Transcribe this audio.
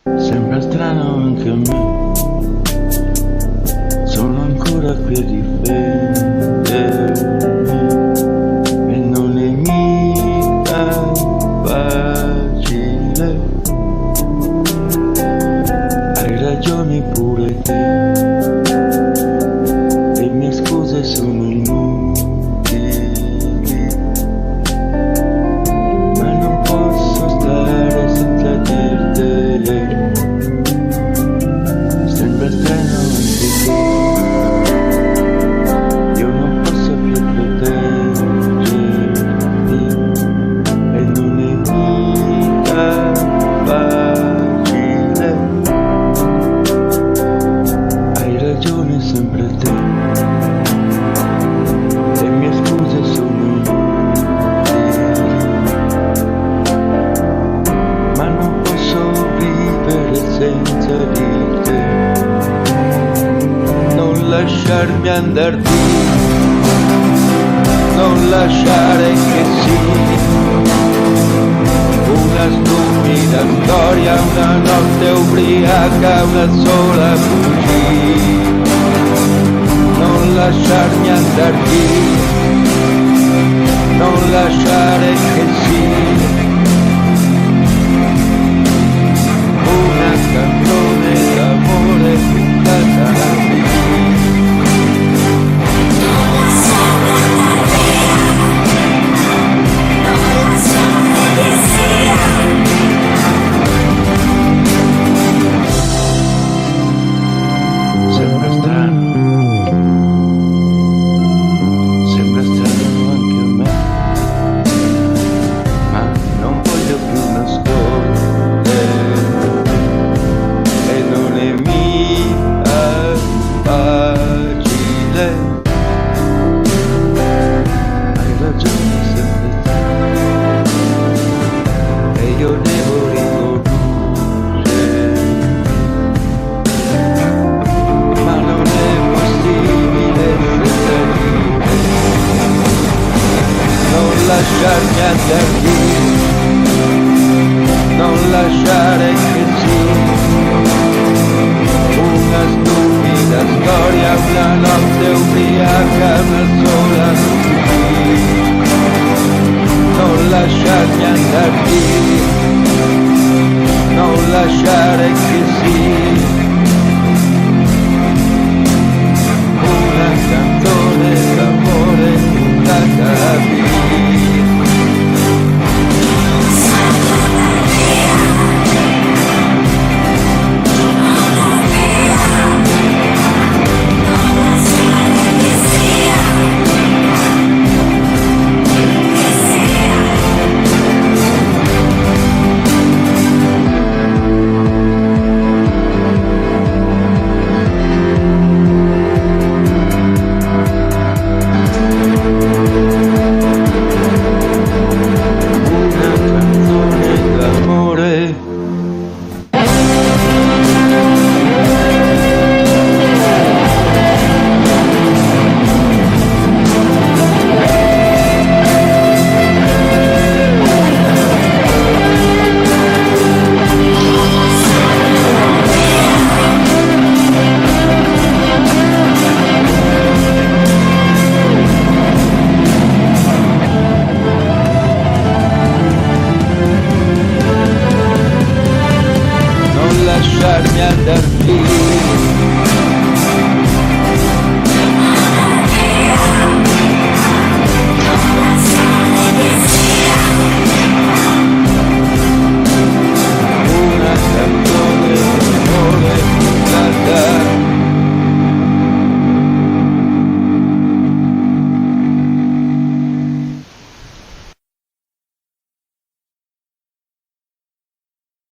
Sembra strano anche a me, sono ancora qui a difendermi e non è mica facile. Hai ragione pure te, le mie scuse sono inutili, ma non posso stare senza dirtele. Sembra strano anche che io non posso più proteggerti e non è mica facile. Hai ragione sempre te, le mie scuse sono inutili, ma non posso vivere senza di te. Non lasciarmi andar via, non lasciare che sia una stupida storia, una notte ubriaca, una sola bugia. Non lasciarmi andar via, non lasciare che sia una canzone d'amore buttata via. Sembra strano anche a me, ma non voglio più nascondere e non è mica facile. Hai ragione sempre te e io devo riconoscere, ma non è possibile senza di te. Non lasciarmi andar via, non lasciare che sia una stupida storia, una notte ubriaca, una sola bugia. Non lasciarmi andar via, non lasciare che sia una canzone d'amore buttata via. Lasciarmi andar via.